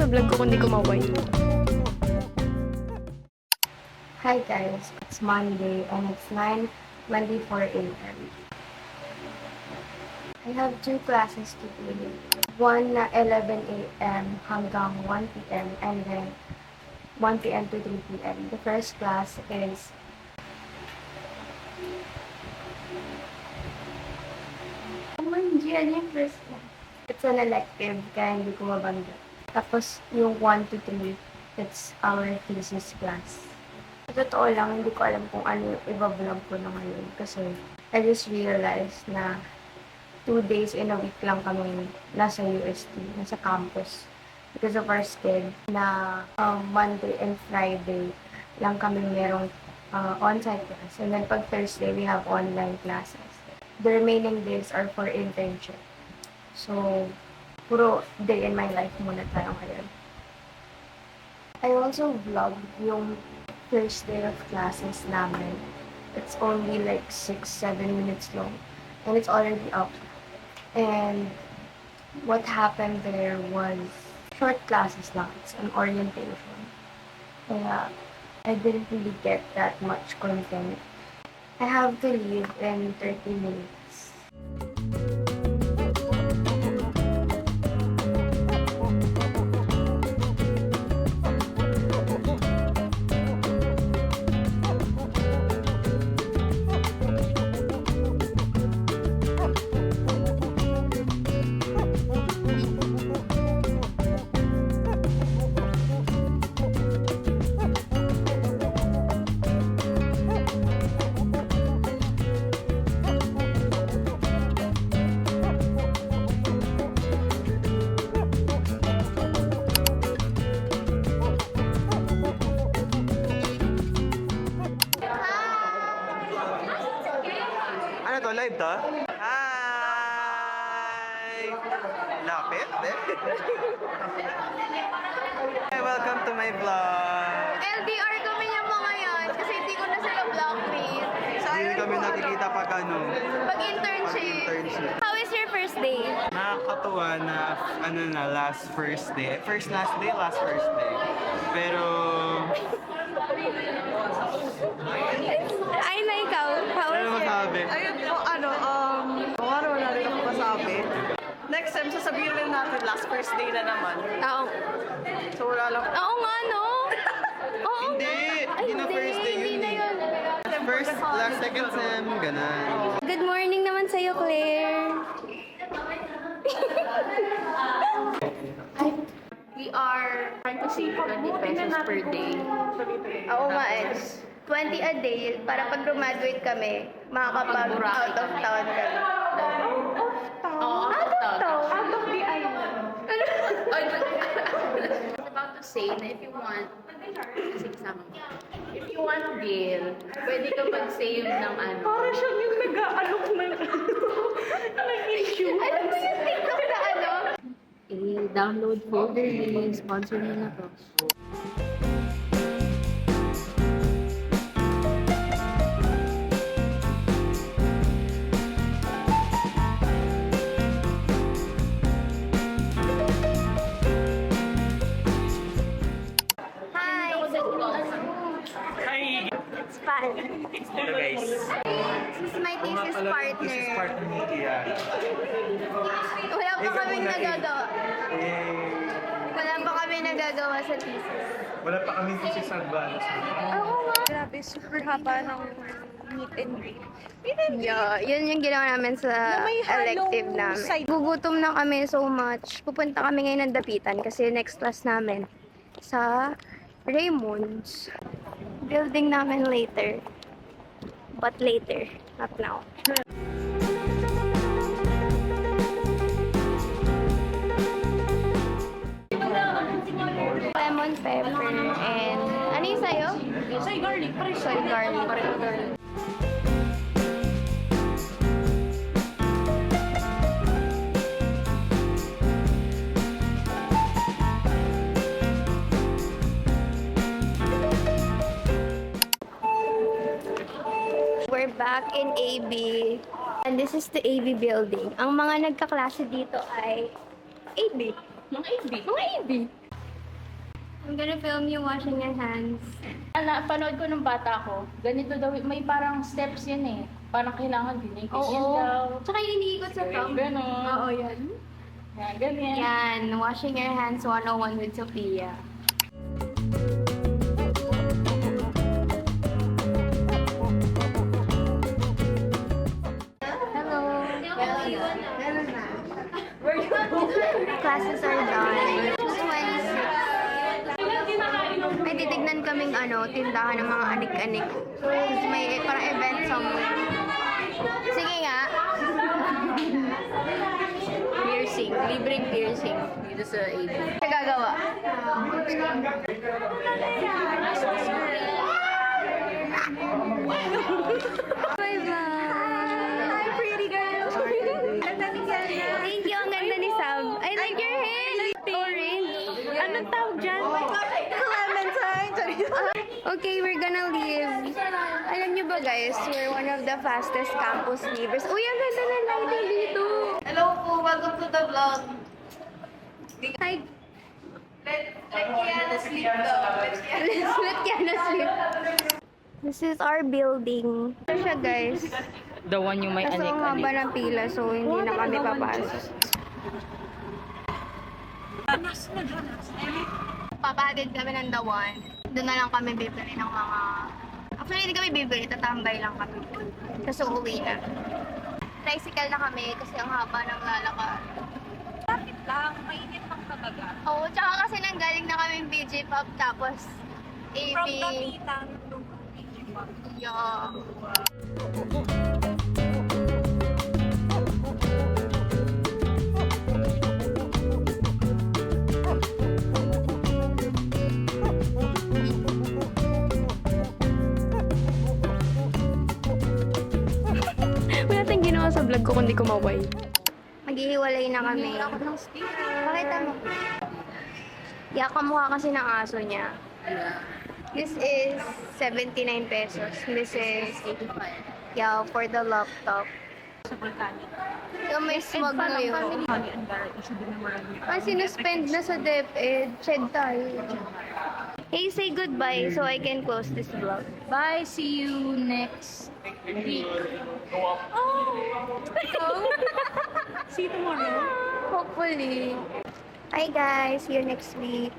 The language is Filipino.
sa vlog ko kundi kumaway. Hi guys, it's Monday and it's 9:24 a.m. I have two classes today. One na 11 a.m. hanggang 1 p.m. and then 1 p.m. to 3 p.m. The first class is yung first class. It's an elective, kaya hindi ko mabanggit. Tapos yung 1 to 3, it's our thesis class. Sa totoo lang, hindi ko alam kung ano yung iba-vlog ko na ngayon. Kasi I just realized na 2 days in a week lang kami nasa UST, nasa campus. Because of our schedule na Monday and Friday lang kami merong on-site class. And then pag Thursday, we have online classes. The remaining days are for internship. So, puro day in my life muna tayo ngayon. I also vlog yung first day of classes namin. It's only like 6-7 minutes long. And it's already up. And what happened there was short classes lang. It's an orientation. Kaya I didn't really get that much content. I have to leave in 30 minutes. Ano to? Live to? Hi! Lapit eh? Hi, welcome to my vlog! LDR kami niya mga yan kasi hindi ko na sila vlogmate. So, Hindi kami nakikita pag Pag-internship. internship. How is your first day? Nakakatuwa na last first day. First last day, last first day. Pero Ay na ikaw. How is ano your... masabi? Ayun po, wala rin ako masabi. Next time, sasabihin rin natin last first day na naman. Oo. So, wala lang. Oo nga, no? Oo Hindi! nga. Ay, Hindi na first day hindi yun na eh. yun. First, last, second sem, ganun. Good morning naman sa'yo, Claire. We are trying to save 20 pesos per day. Oo nga eh. 20 a day para pag graduate kami, makakapag out of town kami. Oh, out of town. Out of the island. I was about to say na if you want, kasi kasama mo. If you want deal, pwede ka mag-save ng ano. Para siyang yung nag-aalok ng issue. Ano ba yung TikTok na ano? I-download folder ni sponsor na to. Hi! It's fun. Hello guys. This is my thesis partner. This is partner ni Kia. Wala pa kaming nagagawa. Eh, Wala pa kami nagagawa sa thesis. wala pa kami thesis advance. Oo nga. Grabe, super haba ng meet and greet. Yeah, yun yung ginawa namin sa may halong elective namin. side. Gugutom na kami so much. Pupunta kami ngayon ng Dapitan kasi next class namin sa Raymond's. Building namin later. But later, not now. Lemon pepper and ano yung sayo? Soy garlic, pareho. Soy garlic. Pareho garlic. We're back in AB. And this is the AB building. Ang mga nagkaklase dito ay AB. Mga AB. Mga AB. I'm gonna film you washing your hands. Panood ko nung bata ko, ganito daw, may parang steps yan eh. Parang kailangan din daw. Tsaka yung iniikot sa thumb. Ganon. Oo, yan. Yan, ganyan. Yan, washing your hands 101 with Sophia. Hello. Classes are done. 26. May titignan kaming tindahan ng mga anik-anik. Kasi may parang event somewhere. Sige nga. Piercing. Libreng piercing. Dito sa AB. Sa gagawa. Bye-bye. Hi, pretty girl. Thank you. Ang ganda ni Sam. I like your hair. Orange. Anong tawag dyan? Okay, we're gonna leave. Alam niyo ba guys, we're one of the fastest campus leavers. Uy, ang ganda ng lighting dito. Hello po, welcome to the vlog. Hi. Let Kiana sleep daw. Let Kiana sleep. This is our building. Ito siya guys. The one yung may Kaso ang haba ng pila, so hindi na kami papasok. Papahatid kami ng The One. Doon na lang kami bibili ng mga... Actually, hindi kami bibili. Tatambay lang kami. Kasi uuwi na. Tricycle na kami kasi ang haba ng lalakad. Lapit lang, mainit pang talaga. Oo, tsaka kasi nanggaling na kami BJ Pop tapos AB. From Dapitan to Yeah. Wala tayong ginawa sa vlog ko kundi kumaway. Maghihiwalay na kami. Pakita mo. Yeah, kamukha kasi ng aso niya. This is 79 pesos. This is, 85. yeah, for the laptop. Yung may smog na yun. Ay, sinuspend na sa DepEd. Ched tayo. Hey, say goodbye so I can close this vlog. Bye, see you next week. See you tomorrow. Hopefully. Hi guys, see you next week.